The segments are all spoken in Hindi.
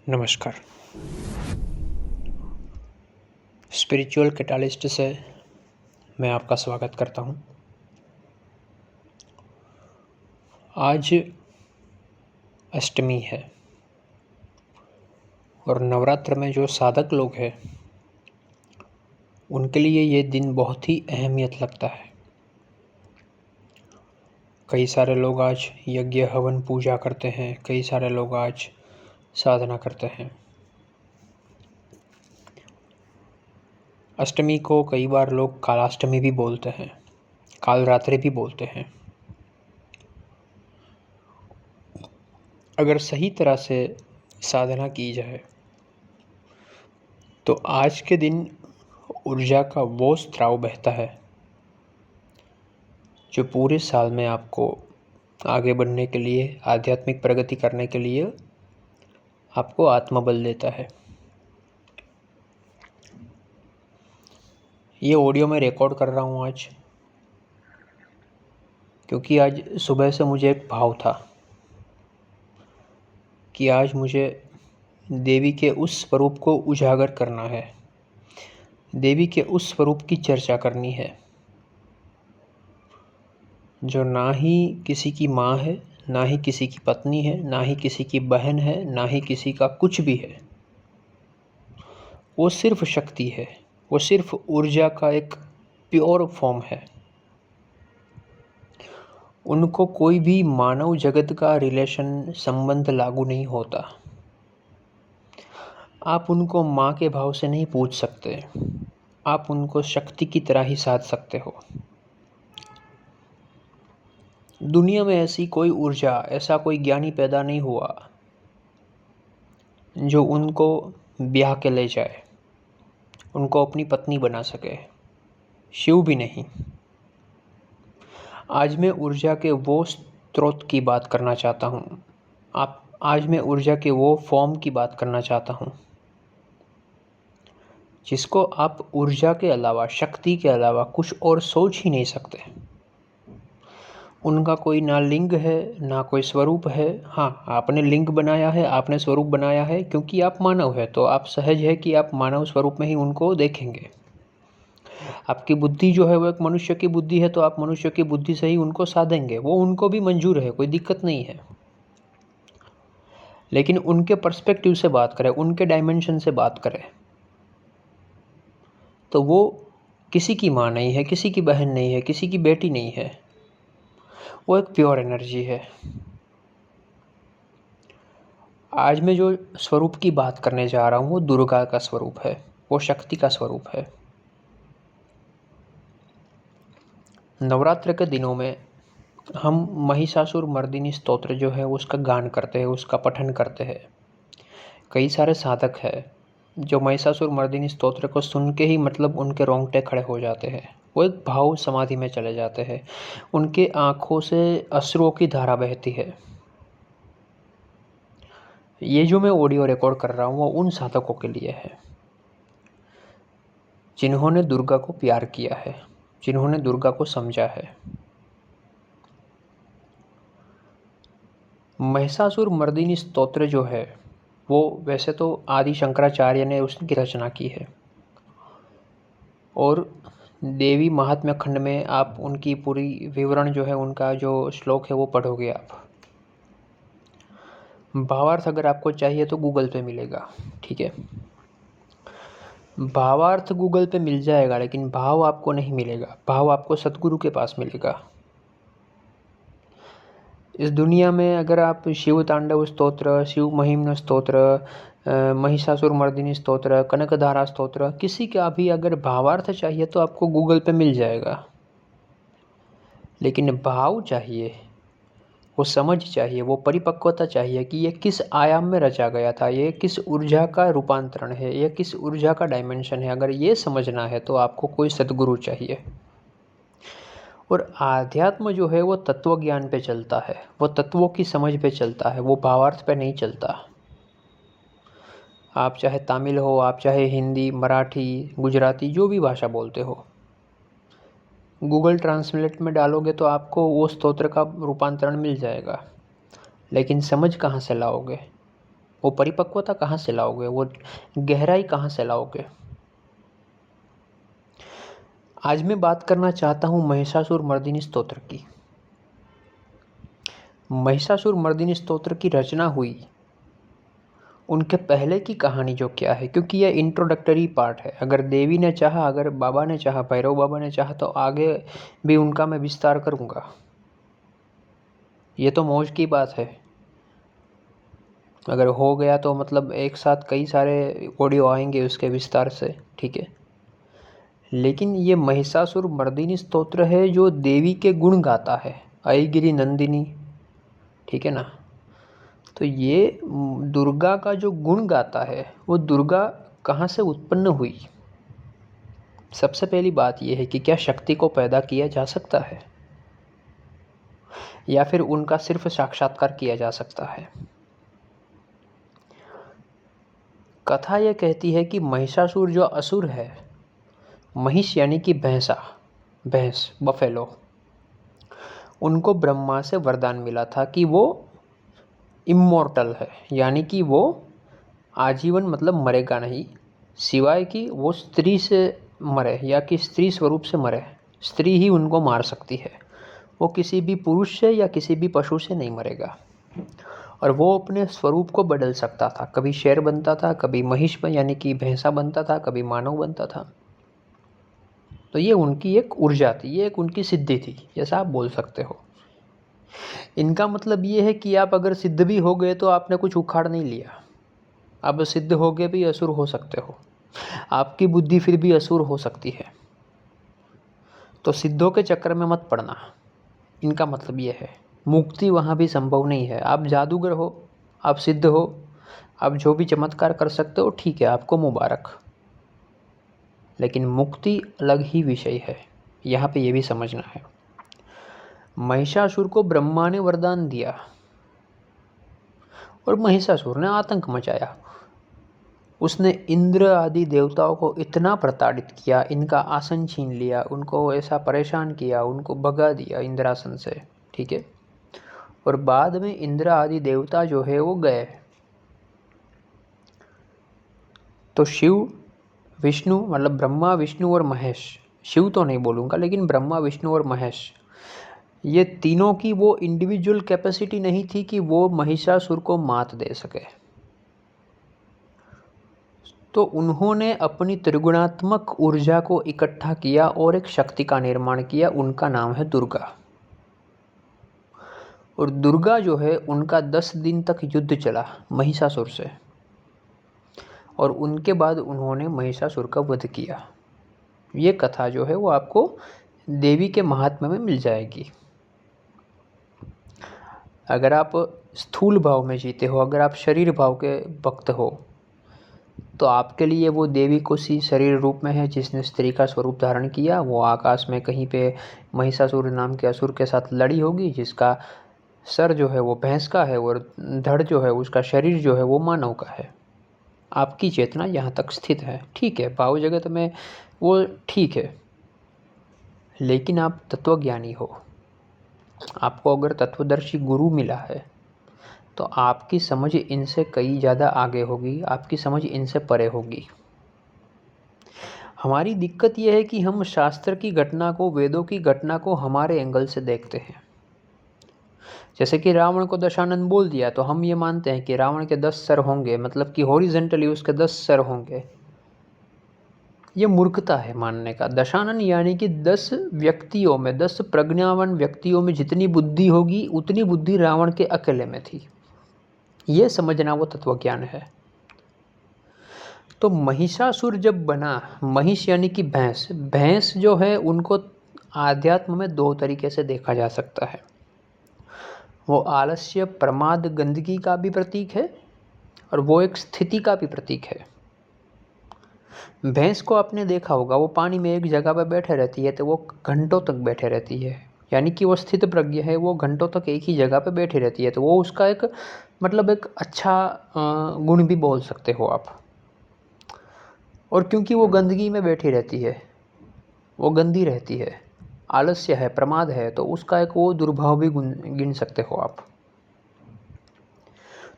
नमस्कार। स्पिरिचुअल कैटालिस्ट से मैं आपका स्वागत करता हूँ। आज अष्टमी है और नवरात्र में जो साधक लोग हैं उनके लिए ये दिन बहुत ही अहमियत लगता है। कई सारे लोग आज यज्ञ हवन पूजा करते हैं, कई सारे लोग आज साधना करते हैं। अष्टमी को कई बार लोग कालाष्टमी भी बोलते हैं, कालरात्रि भी बोलते हैं। अगर सही तरह से साधना की जाए तो आज के दिन ऊर्जा का वो स्राव बहता है जो पूरे साल में आपको आगे बढ़ने के लिए, आध्यात्मिक प्रगति करने के लिए आपको आत्मबल देता है। ये ऑडियो मैं रिकॉर्ड कर रहा हूँ आज क्योंकि आज सुबह से मुझे एक भाव था कि आज मुझे देवी के उस स्वरूप को उजागर करना है, देवी के उस स्वरूप की चर्चा करनी है जो ना ही किसी की माँ है, ना ही किसी की पत्नी है, ना ही किसी की बहन है, ना ही किसी का कुछ भी है। वो सिर्फ शक्ति है, वो सिर्फ ऊर्जा का एक प्योर फॉर्म है। उनको कोई भी मानव जगत का रिलेशन संबंध लागू नहीं होता। आप उनको माँ के भाव से नहीं पूछ सकते, आप उनको शक्ति की तरह ही साध सकते हो। दुनिया में ऐसी कोई ऊर्जा, ऐसा कोई ज्ञानी पैदा नहीं हुआ जो उनको ब्याह के ले जाए, उनको अपनी पत्नी बना सके। शिव भी नहीं। आज मैं ऊर्जा के वो स्रोत की बात करना चाहता हूँ। आज मैं ऊर्जा के वो फॉर्म की बात करना चाहता हूँ जिसको आप ऊर्जा के अलावा, शक्ति के अलावा कुछ और सोच ही नहीं सकते। उनका कोई ना लिंग है, ना कोई स्वरूप है। हाँ, आपने लिंग बनाया है, आपने स्वरूप बनाया है क्योंकि आप मानव है, तो आप सहज है कि आप मानव स्वरूप में ही उनको देखेंगे। आपकी बुद्धि जो है वो एक मनुष्य की बुद्धि है, तो आप मनुष्य की बुद्धि से ही उनको साधेंगे। वो उनको भी मंजूर है, कोई दिक्कत नहीं है। लेकिन उनके पर्सपेक्टिव से बात करें, उनके डायमेंशन से बात करें तो वो किसी की माँ नहीं है, किसी की बहन नहीं है, किसी की बेटी नहीं है। वो एक प्योर एनर्जी है। आज मैं जो स्वरूप की बात करने जा रहा हूँ वो दुर्गा का स्वरूप है, वो शक्ति का स्वरूप है। नवरात्र के दिनों में हम महिषासुर मर्दिनी स्तोत्र जो है उसका गान करते हैं, उसका पठन करते हैं। कई सारे साधक हैं जो महिषासुर मर्दिनी स्तोत्र को सुन के ही मतलब उनके रोंगटे खड़े हो जाते हैं। वो एक भाव समाधि में चले जाते हैं, उनके आँखों से अश्रुओं की धारा बहती है। ये जो मैं ऑडियो रिकॉर्ड कर रहा हूँ वो उन साधकों के लिए है जिन्होंने दुर्गा को प्यार किया है, जिन्होंने दुर्गा को समझा है। महिषासुर मर्दिनी स्तोत्र जो है वो वैसे तो आदि शंकराचार्य ने उसकी रचना की है और देवी महात्म्य खंड में आप उनकी पूरी विवरण जो है, उनका जो श्लोक है वो पढ़ोगे आप। भावार्थ अगर आपको चाहिए तो गूगल पे मिलेगा, ठीक है। भावार्थ गूगल पे मिल जाएगा लेकिन भाव आपको नहीं मिलेगा। भाव आपको सतगुरु के पास मिलेगा। इस दुनिया में अगर आप शिव तांडव स्तोत्र, शिव महिम्न स्तोत्र, महिषासुर मर्दिनी स्तोत्र, कनकधारा स्तोत्र, किसी का भी अगर भावार्थ चाहिए तो आपको गूगल पे मिल जाएगा। लेकिन भाव चाहिए, वो समझ चाहिए, वो परिपक्वता चाहिए कि ये किस आयाम में रचा गया था, ये किस ऊर्जा का रूपांतरण है, ये किस ऊर्जा का डायमेंशन है। अगर ये समझना है तो आपको कोई सद्गुरु चाहिए। और आध्यात्म जो है वो तत्व ज्ञान पे चलता है, वो तत्वों की समझ पे चलता है, वो भावार्थ पे नहीं चलता। आप चाहे तमिल हो, आप चाहे हिंदी, मराठी, गुजराती, जो भी भाषा बोलते हो, गूगल ट्रांसलेट में डालोगे तो आपको वो स्तोत्र का रूपांतरण मिल जाएगा। लेकिन समझ कहाँ से लाओगे? वो परिपक्वता कहाँ से लाओगे, वो गहराई कहाँ से लाओगे। आज मैं बात करना चाहता हूँ महिषासुर मर्दिनी स्तोत्र की। महिषासुर मर्दिनी स्तोत्र की रचना हुई उनके पहले की कहानी जो क्या है, क्योंकि यह इंट्रोडक्टरी पार्ट है। अगर देवी ने चाहा, अगर बाबा ने चाहा, भैरव बाबा ने चाहा तो आगे भी उनका मैं विस्तार करूँगा। ये तो मौज की बात है, अगर हो गया तो मतलब एक साथ कई सारे ऑडियो आएंगे उसके विस्तार से, ठीक है। लेकिन ये महिषासुर मर्दिनी स्तोत्र है जो देवी के गुण गाता है, ऐगिरी नंदिनी, ठीक है ना। तो ये दुर्गा का जो गुण गाता है, वो दुर्गा कहाँ से उत्पन्न हुई। सबसे पहली बात यह है कि क्या शक्ति को पैदा किया जा सकता है या फिर उनका सिर्फ साक्षात्कार किया जा सकता है। कथा यह कहती है कि महिषासुर जो असुर है, महिष यानी कि भैंसा, भैंस, बफेलो, उनको ब्रह्मा से वरदान मिला था कि वो इमॉर्टल है, यानी कि वो आजीवन मतलब मरेगा नहीं, सिवाय कि वो स्त्री से मरे या कि स्त्री स्वरूप से मरे। स्त्री ही उनको मार सकती है, वो किसी भी पुरुष से या किसी भी पशु से नहीं मरेगा। और वो अपने स्वरूप को बदल सकता था, कभी शेर बनता था, कभी महिष यानी कि भैंसा बनता था, कभी मानव बनता था। तो ये उनकी एक ऊर्जा थी, ये एक उनकी सिद्धि थी, जैसा आप बोल सकते हो। इनका मतलब ये है कि आप अगर सिद्ध भी हो गए तो आपने कुछ उखाड़ नहीं लिया, आप सिद्ध हो गए भी असुर हो सकते हो, आपकी बुद्धि फिर भी असुर हो सकती है। तो सिद्धों के चक्कर में मत पड़ना, इनका मतलब ये है। मुक्ति वहाँ भी संभव नहीं है। आप जादूगर हो, आप सिद्ध हो, आप जो भी चमत्कार कर सकते हो, ठीक है, आपको मुबारक, लेकिन मुक्ति अलग ही विषय है, यहाँ पे ये भी समझना है। महिषासुर को ब्रह्मा ने वरदान दिया और महिषासुर ने आतंक मचाया। उसने इंद्र आदि देवताओं को इतना प्रताड़ित किया, इनका आसन छीन लिया, उनको ऐसा परेशान किया, उनको भगा दिया इंद्रासन से, ठीक है। और बाद में इंद्र आदि देवता जो है वो गए, तो शिव विष्णु मतलब ब्रह्मा विष्णु और महेश, शिव तो नहीं बोलूँगा लेकिन ब्रह्मा विष्णु और महेश, ये तीनों की वो इंडिविजुअल कैपेसिटी नहीं थी कि वो महिषासुर को मात दे सके। तो उन्होंने अपनी त्रिगुणात्मक ऊर्जा को इकट्ठा किया और एक शक्ति का निर्माण किया, उनका नाम है दुर्गा। और दुर्गा जो है उनका 10 दिन तक युद्ध चला महिषासुर से, और उनके बाद उन्होंने महिषासुर का वध किया। ये कथा जो है वो आपको देवी के महात्म्य में मिल जाएगी। अगर आप स्थूल भाव में जीते हो, अगर आप शरीर भाव के भक्त हो, तो आपके लिए वो देवी को सी शरीर रूप में है जिसने स्त्री का स्वरूप धारण किया। वो आकाश में कहीं पे महिषासुर नाम के असुर के साथ लड़ी होगी, जिसका सर जो है वो भैंस का है और धड़ जो है उसका शरीर जो है वो मानव का है। आपकी चेतना यहाँ तक स्थित है, ठीक है, भाव जगत में वो ठीक है, लेकिन आप तत्वज्ञानी हो। आपको अगर तत्वदर्शी गुरु मिला है तो आपकी समझ इनसे कई ज़्यादा आगे होगी, आपकी समझ इनसे परे होगी। हमारी दिक्कत यह है कि हम शास्त्र की घटना को, वेदों की घटना को हमारे एंगल से देखते हैं। जैसे कि रावण को दशानन बोल दिया तो हम ये मानते हैं कि रावण के 10 सर होंगे, मतलब कि हॉरिजेंटली उसके 10 सर होंगे। ये मूर्खता है मानने का। दशानन यानी कि 10 व्यक्तियों में, 10 प्रज्ञावान व्यक्तियों में जितनी बुद्धि होगी उतनी बुद्धि रावण के अकेले में थी। ये समझना वो तत्वज्ञान है। तो महिषासुर जब बना, महिष यानी कि भैंस, भैंस जो है उनको आध्यात्म में 2 तरीके से देखा जा सकता है। वो आलस्य, प्रमाद, गंदगी का भी प्रतीक है और वो एक स्थिति का भी प्रतीक है। भैंस को आपने देखा होगा, वो पानी में एक जगह पर बैठे रहती है तो वो घंटों तक बैठे रहती है, यानी कि वो स्थित प्रज्ञ है, वो घंटों तक एक ही जगह पर बैठी रहती है। तो वो उसका एक मतलब एक अच्छा गुण भी बोल सकते हो आप। और क्योंकि वो गंदगी में बैठी रहती है, वो गंदी रहती है, आलस्य है, प्रमाद है, तो उसका एक वो दुर्भाव भी गिन सकते हो आप।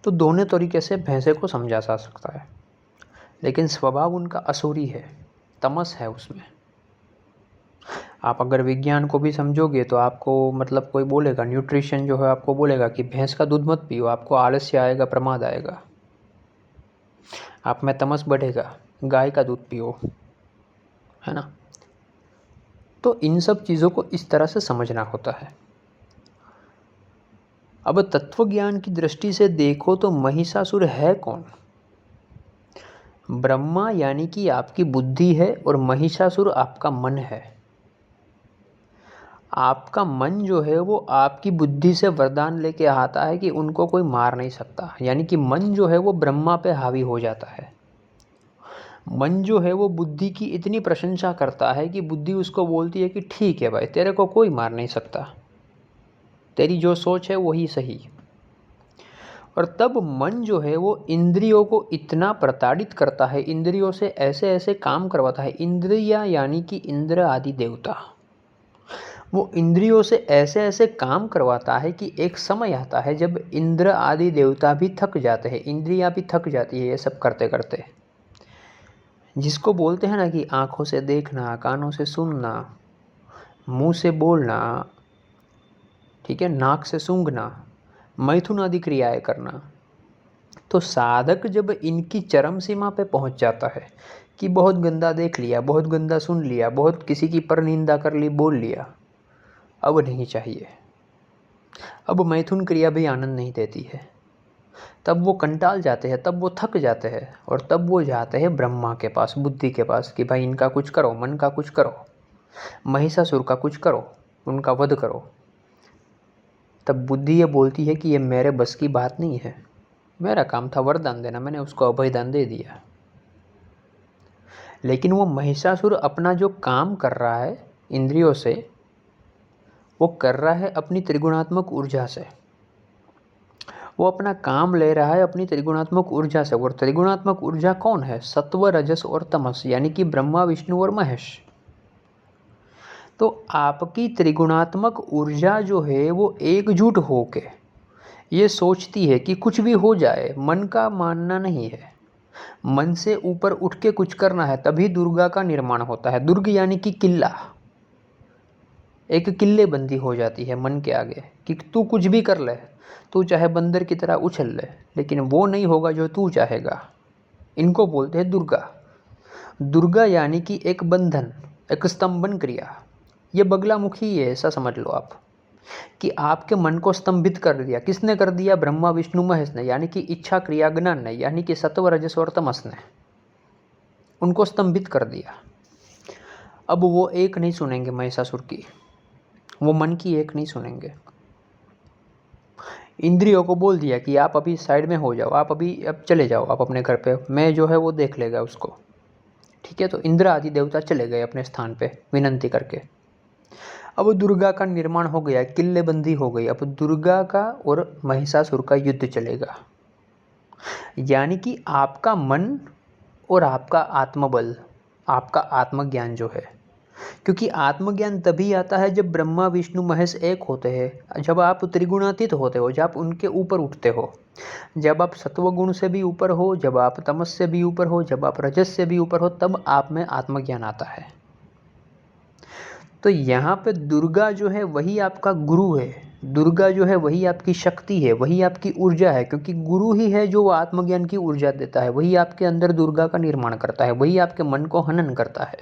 तो दोनों तरीके से भैंसे को समझा जा सकता है, लेकिन स्वभाव उनका असुरी है, तमस है उसमें। आप अगर विज्ञान को भी समझोगे तो आपको मतलब कोई बोलेगा, न्यूट्रिशन जो है आपको बोलेगा कि भैंस का दूध मत पियो, आपको आलस्य आएगा, प्रमाद आएगा, आप में तमस बढ़ेगा, गाय का दूध पियो, है ना। तो इन सब चीज़ों को इस तरह से समझना होता है। अब तत्व ज्ञान की दृष्टि से देखो तो महिषासुर है कौन? ब्रह्मा यानी कि आपकी बुद्धि है और महिषासुर आपका मन है। आपका मन जो है वो आपकी बुद्धि से वरदान लेके आता है कि उनको कोई मार नहीं सकता, यानी कि मन जो है वो ब्रह्मा पे हावी हो जाता है। मन जो है वो बुद्धि की इतनी प्रशंसा करता है कि बुद्धि उसको बोलती है कि ठीक है भाई, तेरे को कोई मार नहीं सकता, तेरी जो सोच है वही सही। और तब मन जो है वो इंद्रियों को इतना प्रताड़ित करता है, इंद्रियों से ऐसे ऐसे काम करवाता है। इंद्रियां यानी कि इंद्र आदि देवता, वो इंद्रियों से ऐसे ऐसे काम करवाता है कि एक समय आता है जब इंद्र आदि देवता भी थक जाते हैं, इंद्रियां भी थक जाती है ये सब करते करते। जिसको बोलते हैं ना कि आँखों से देखना, कानों से सुनना, मुंह से बोलना, ठीक है, नाक से सूंघना, मैथुन आदि क्रियाएं करना। तो साधक जब इनकी चरम सीमा पे पहुंच जाता है कि बहुत गंदा देख लिया, बहुत गंदा सुन लिया, बहुत किसी की परनिंदा कर ली, बोल लिया, अब नहीं चाहिए, अब मैथुन क्रिया भी आनंद नहीं देती है, तब वो कंटाल जाते हैं, तब वो थक जाते हैं और तब वो जाते हैं ब्रह्मा के पास, बुद्धि के पास कि भाई इनका कुछ करो, मन का कुछ करो, महिषासुर का कुछ करो, उनका वध करो। तब बुद्धि ये बोलती है कि ये मेरे बस की बात नहीं है, मेरा काम था वरदान देना, मैंने उसको अभयदान दे दिया। लेकिन वो महिषासुर अपना जो काम कर रहा है इंद्रियों से, वो कर रहा है अपनी त्रिगुणात्मक ऊर्जा से, वो अपना काम ले रहा है अपनी त्रिगुणात्मक ऊर्जा से। और त्रिगुणात्मक ऊर्जा कौन है? सत्व, रजस और तमस, यानी कि ब्रह्मा, विष्णु और महेश। तो आपकी त्रिगुणात्मक ऊर्जा जो है वो एकजुट होके ये सोचती है कि कुछ भी हो जाए, मन का मानना नहीं है, मन से ऊपर उठ के कुछ करना है, तभी दुर्गा का निर्माण होता है। दुर्ग यानी कि किला, एक किले बंदी हो जाती है मन के आगे कि तू कुछ भी कर ले, तू चाहे बंदर की तरह उछल ले, लेकिन वो नहीं होगा जो तू चाहेगा। इनको बोलते हैं दुर्गा। दुर्गा यानी कि एक बंधन, एक स्तंभन क्रिया। ये बगलामुखी है, ऐसा समझ लो आप कि आपके मन को स्तंभित कर दिया। किसने कर दिया? ब्रह्मा, विष्णु, महेश ने, यानी कि इच्छा क्रिया ज्ञान ने, यानी कि सत्व, रजस और तमस ने उनको स्तंभित कर दिया। अब वो एक नहीं सुनेंगे महिषासुर की, वो मन की एक नहीं सुनेंगे। इंद्रियों को बोल दिया कि आप अभी साइड में हो जाओ, आप अभी अब चले जाओ, आप अपने घर पे, मैं जो है वो देख लेगा उसको, ठीक है। तो इंद्र आदि देवता चले गए अपने स्थान पे विनंती करके। अब दुर्गा का निर्माण हो गया, किल्लेबंदी हो गई। अब दुर्गा का और महिषासुर का युद्ध चलेगा। यानी कि आपका मन और आपका आत्मबल, आपका आत्मज्ञान जो है, क्योंकि आत्मज्ञान तभी आता है जब ब्रह्मा, विष्णु, महेश एक होते हैं, जब आप त्रिगुणातीत होते हो, जब आप उनके ऊपर उठते हो, जब आप सत्वगुण से भी ऊपर हो, जब आप तमस से भी ऊपर हो, जब आप रजस से भी ऊपर हो, तब आप में आत्मज्ञान आता है। तो यहाँ पे दुर्गा जो है वही आपका गुरु है, दुर्गा जो है वही आपकी शक्ति है, वही आपकी ऊर्जा है, क्योंकि गुरु ही है जो आत्मज्ञान की ऊर्जा देता है, वही आपके अंदर दुर्गा का निर्माण करता है, वही आपके मन को हनन करता है।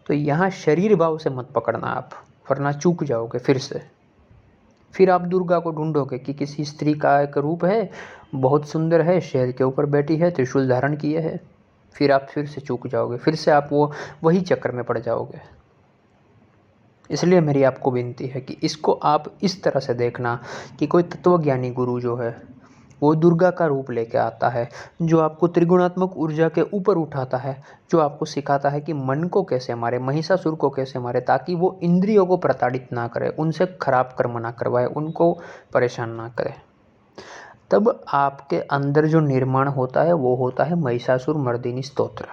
तो यहाँ शरीर भाव से मत पकड़ना आप, वरना चूक जाओगे फिर से। फिर आप दुर्गा को ढूंढोगे कि किसी स्त्री का एक रूप है, बहुत सुंदर है, शेर के ऊपर बैठी है, त्रिशूल धारण किए है, फिर आप फिर से चूक जाओगे, फिर से आप वो वही चक्कर में पड़ जाओगे। इसलिए मेरी आपको विनती है कि इसको आप इस तरह से देखना कि कोई तत्वज्ञानी गुरु जो है वो दुर्गा का रूप लेके आता है, जो आपको त्रिगुणात्मक ऊर्जा के ऊपर उठाता है, जो आपको सिखाता है कि मन को कैसे मारे, महिषासुर को कैसे मारे, ताकि वो इंद्रियों को प्रताड़ित ना करे, उनसे खराब कर्म ना करवाए, उनको परेशान ना करे। तब आपके अंदर जो निर्माण होता है वो होता है महिषासुर मर्दिनी स्तोत्र।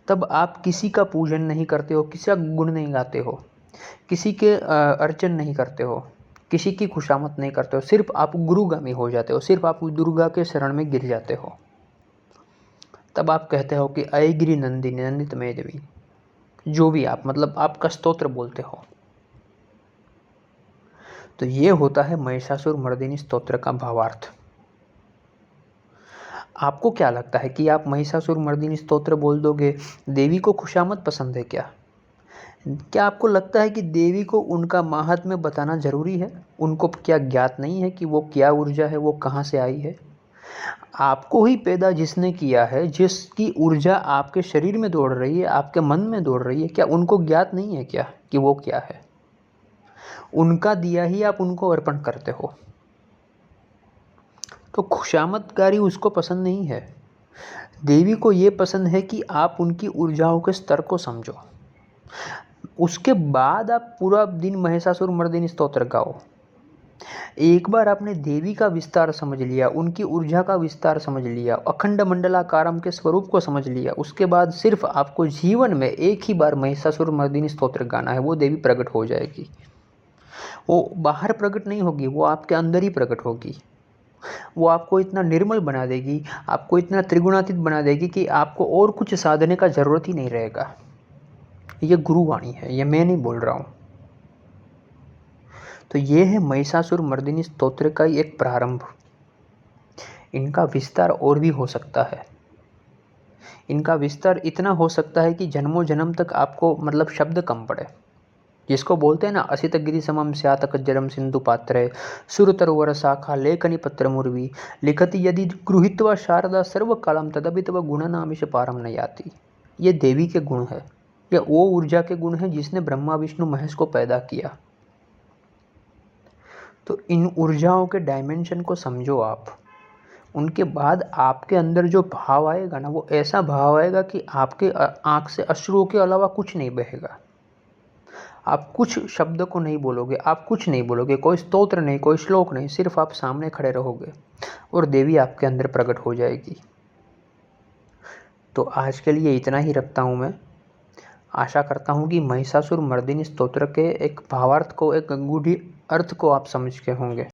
तब आप किसी का पूजन नहीं करते हो, किसी का गुण नहीं गाते हो, किसी के अर्चन नहीं करते हो, किसी की खुशामद नहीं करते हो, सिर्फ आप गुरुगामी हो जाते हो, सिर्फ आप दुर्गा के शरण में गिर जाते हो। तब आप कहते हो कि अय गिरि नंदिनी नंदित में देवी, जो भी आप मतलब आपका स्तोत्र बोलते हो। तो ये होता है महिषासुर मर्दिनी स्तोत्र का भावार्थ। आपको क्या लगता है कि आप महिषासुर मर्दिनी स्तोत्र बोल दोगे, देवी को खुशामद पसंद है क्या? क्या आपको लगता है कि देवी को उनका माहात्म्य बताना जरूरी है? उनको क्या ज्ञात नहीं है कि वो क्या ऊर्जा है, वो कहाँ से आई है? आपको ही पैदा जिसने किया है, जिसकी ऊर्जा आपके शरीर में दौड़ रही है, आपके मन में दौड़ रही है, क्या उनको ज्ञात नहीं है क्या कि वो क्या है? उनका दिया ही आप उनको अर्पण करते हो। तो खुशामदगारी उसको पसंद नहीं है। देवी को ये पसंद है कि आप उनकी ऊर्जाओं के स्तर को समझो। उसके बाद आप पूरा दिन महिषासुर मर्दिनी स्तोत्र गाओ। एक बार आपने देवी का विस्तार समझ लिया, उनकी ऊर्जा का विस्तार समझ लिया, अखंड मंडलाकारम के स्वरूप को समझ लिया, उसके बाद सिर्फ आपको जीवन में एक ही बार महिषासुर मर्दिनी स्तोत्र गाना है, वो देवी प्रकट हो जाएगी। वो बाहर प्रकट नहीं होगी, वो आपके अंदर ही प्रकट होगी। वो आपको इतना निर्मल बना देगी, आपको इतना त्रिगुणातीत बना देगी कि आपको और कुछ साधने का जरूरत ही नहीं रहेगा। ये गुरुवाणी है, ये मैं नहीं बोल रहा हूँ। तो ये है महिषासुर मर्दिनी स्तोत्र का एक प्रारंभ। इनका विस्तार और भी हो सकता है। इनका विस्तार इतना हो सकता है कि जन्मों जन्म तक आपको मतलब शब्द कम पड़े। जिसको बोलते हैं ना, असित गिरि समम स्यात जरम सिंधु पात्रे सुरतरुवर शाखा लेखनी पत्र मुर्वी लिखति यदि गृहीत्वा शारदा सर्व कालम तदपि तव गुण नामिश पारम न याति। ये देवी के गुण है, ये वो ऊर्जा के गुण है जिसने ब्रह्मा विष्णु महेश को पैदा किया। तो इन ऊर्जाओं के डायमेंशन को समझो आप। उनके बाद आपके अंदर जो भाव आएगा ना, वो ऐसा भाव आएगा कि आपके आंख से अश्रुओं के अलावा कुछ नहीं बहेगा। आप कुछ शब्द को नहीं बोलोगे, आप कुछ नहीं बोलोगे, कोई स्तोत्र नहीं, कोई श्लोक नहीं, सिर्फ आप सामने खड़े रहोगे और देवी आपके अंदर प्रकट हो जाएगी। तो आज के लिए इतना ही रखता हूँ मैं। आशा करता हूँ कि महिषासुर मर्दिनी स्तोत्र के एक भावार्थ को, एक गूढ़ अर्थ को आप समझ के होंगे।